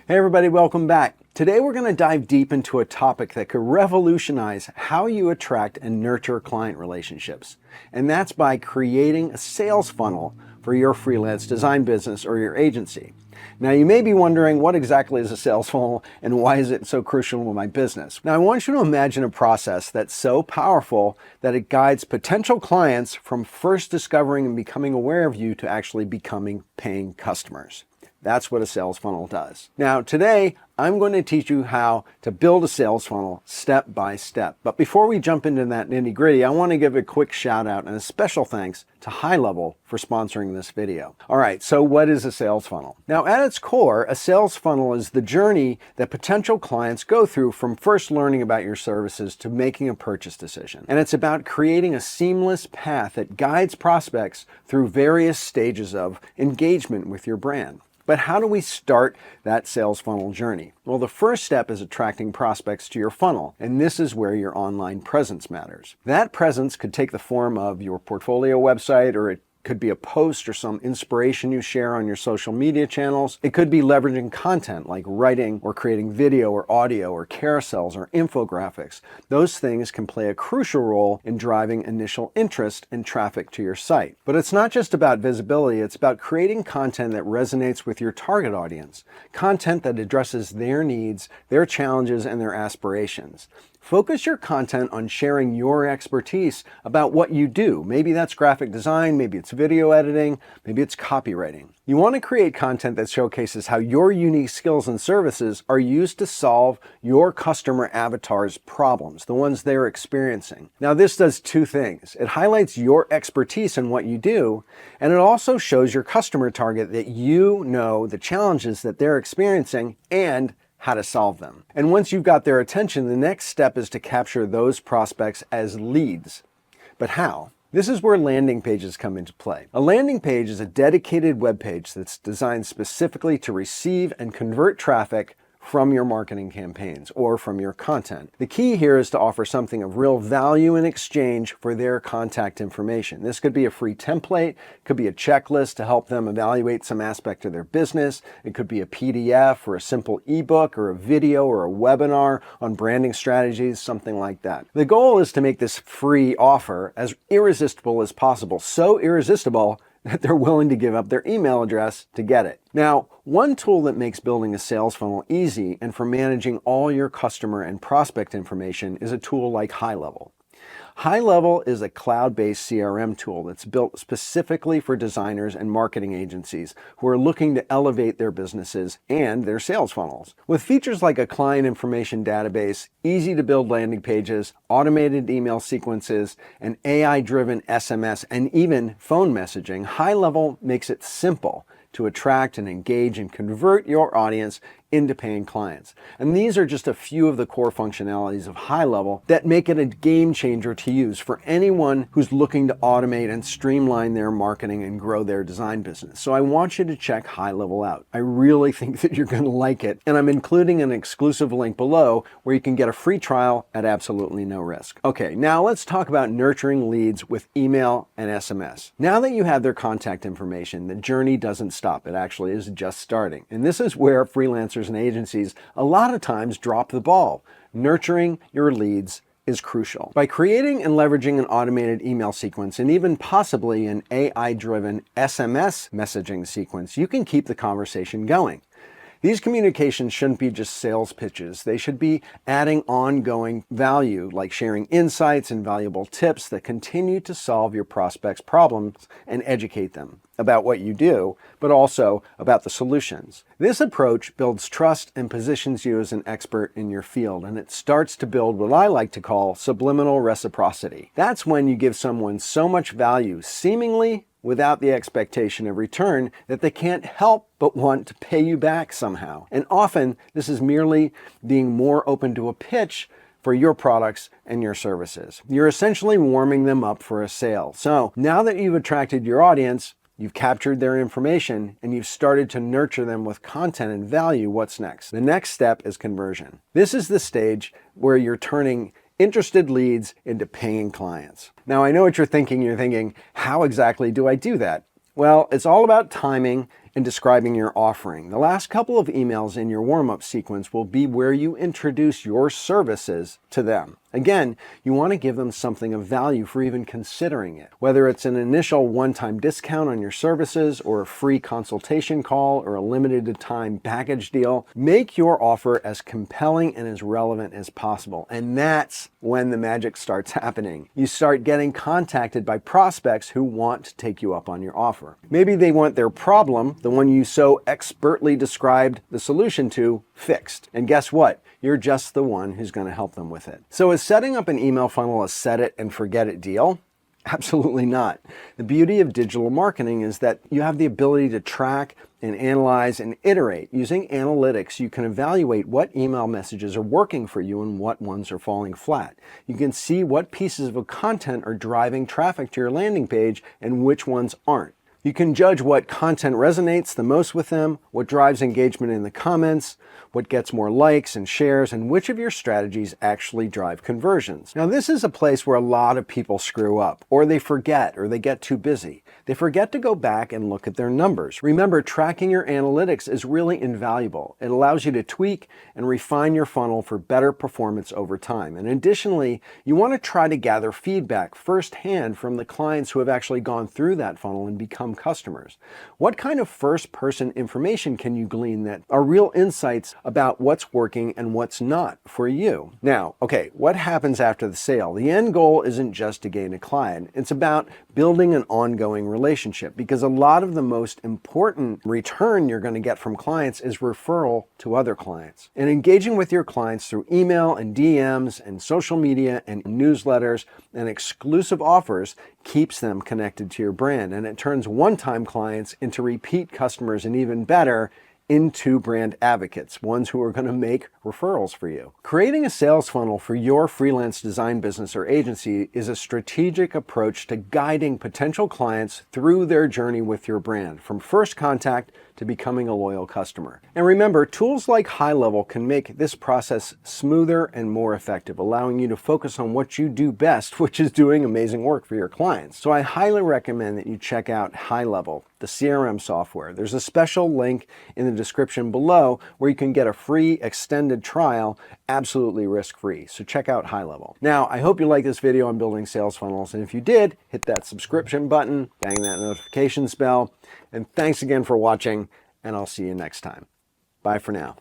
Hey everybody, welcome back. Today we're going to dive deep into a topic that could revolutionize how you attract and nurture client relationships. And that's by creating a sales funnel for your freelance design business or your agency. Now you may be wondering, what exactly is a sales funnel and why is it so crucial in my business? Now I want you to imagine a process that's so powerful that it guides potential clients from first discovering and becoming aware of you to actually becoming paying customers. That's what a sales funnel does. Now, today, I'm going to teach you how to build a sales funnel step by step. But before we jump into that nitty-gritty, I want to give a quick shout out and a special thanks to High Level for sponsoring this video. All right, so what is a sales funnel? Now, at its core, a sales funnel is the journey that potential clients go through from first learning about your services to making a purchase decision. And it's about creating a seamless path that guides prospects through various stages of engagement with your brand. But how do we start that sales funnel journey? Well, the first step is attracting prospects to your funnel, and this is where your online presence matters. That presence could take the form of your portfolio website, or it could be a post or some inspiration you share on your social media channels. It could be leveraging content like writing or creating video or audio or carousels or infographics. Those things can play a crucial role in driving initial interest and traffic to your site. But it's not just about visibility, it's about creating content that resonates with your target audience, content that addresses their needs, their challenges, and their aspirations. Focus your content on sharing your expertise about what you do. Maybe that's graphic design, maybe it's video editing, maybe it's copywriting. You want to create content that showcases how your unique skills and services are used to solve your customer avatar's problems, the ones they're experiencing. Now, this does two things. It highlights your expertise in what you do, and it also shows your customer target that you know the challenges that they're experiencing and how to solve them. And once you've got their attention, the next step is to capture those prospects as leads. But how? This is where landing pages come into play. A landing page is a dedicated web page that's designed specifically to receive and convert traffic from your marketing campaigns or from your content. The key here is to offer something of real value in exchange for their contact information. This could be a free template, could be a checklist to help them evaluate some aspect of their business. It could be a PDF or a simple ebook or a video or a webinar on branding strategies, something like that. The goal is to make this free offer as irresistible as possible, so irresistible that they're willing to give up their email address to get it. Now, one tool that makes building a sales funnel easy and for managing all your customer and prospect information is a tool like High Level. High Level is a cloud-based CRM tool that's built specifically for designers and marketing agencies who are looking to elevate their businesses and their sales funnels. With features like a client information database, easy-to-build landing pages, automated email sequences, and AI-driven SMS and even phone messaging, High Level makes it simple to attract and engage and convert your audience into paying clients. And these are just a few of the core functionalities of High Level that make it a game changer to use for anyone who's looking to automate and streamline their marketing and grow their design business. So I want you to check High Level out. I really think that you're going to like it, and I'm including an exclusive link below where you can get a free trial at absolutely no risk. Okay, now let's talk about nurturing leads with email and SMS. Now that you have their contact information, the journey doesn't stop. It actually is just starting. And this is where freelancers and agencies a lot of times drop the ball. Nurturing your leads is crucial. By creating and leveraging an automated email sequence and even possibly an AI-driven SMS messaging sequence, you can keep the conversation going. These communications shouldn't be just sales pitches. They should be adding ongoing value, like sharing insights and valuable tips that continue to solve your prospects' problems and educate them about what you do, but also about the solutions. This approach builds trust and positions you as an expert in your field, and it starts to build what I like to call subliminal reciprocity. That's when you give someone so much value, seemingly without the expectation of return, that they can't help but want to pay you back somehow. And often, this is merely being more open to a pitch for your products and your services. You're essentially warming them up for a sale. So now that you've attracted your audience, you've captured their information, and you've started to nurture them with content and value, what's next? The next step is conversion. This is the stage where you're turning interested leads into paying clients. Now, I know what you're thinking. You're thinking, how exactly do I do that? Well, it's all about timing and describing your offering. The last couple of emails in your warm-up sequence will be where you introduce your services to them. Again, you want to give them something of value for even considering it. Whether it's an initial one-time discount on your services or a free consultation call or a limited time package deal, make your offer as compelling and as relevant as possible. And that's when the magic starts happening. You start getting contacted by prospects who want to take you up on your offer. Maybe they want their problem, the one you so expertly described the solution to, fixed. And guess what? You're just the one who's going to help them with it. So is setting up an email funnel a set it and forget it deal? Absolutely not. The beauty of digital marketing is that you have the ability to track and analyze and iterate. Using analytics, you can evaluate what email messages are working for you and what ones are falling flat. You can see what pieces of content are driving traffic to your landing page and which ones aren't. You can judge what content resonates the most with them, what drives engagement in the comments, what gets more likes and shares, and which of your strategies actually drive conversions. Now, this is a place where a lot of people screw up, or they forget, or they get too busy. They forget to go back and look at their numbers. Remember, tracking your analytics is really invaluable. It allows you to tweak and refine your funnel for better performance over time. And additionally, you want to try to gather feedback firsthand from the clients who have actually gone through that funnel and become customers. What kind of first-person information can you glean that are real insights about what's working and what's not for you? Now, okay, what happens after the sale? The end goal isn't just to gain a client. It's about building an ongoing relationship, because a lot of the most important return you're going to get from clients is referral to other clients. And engaging with your clients through email and DMs and social media and newsletters and exclusive offers keeps them connected to your brand, and it turns one-time clients into repeat customers, and even better, into brand advocates, ones who are going to make referrals for you. Creating a sales funnel for your freelance design business or agency is a strategic approach to guiding potential clients through their journey with your brand, from first contact to becoming a loyal customer. And remember, tools like HighLevel can make this process smoother and more effective, allowing you to focus on what you do best, which is doing amazing work for your clients. So I highly recommend that you check out HighLevel, the CRM software. There's a special link in the description below where you can get a free extended trial absolutely risk-free. So check out HighLevel. Now, I hope you like this video on building sales funnels, and if you did, hit that subscription button, bang that notifications bell, and thanks again for watching, and I'll see you next time. Bye for now.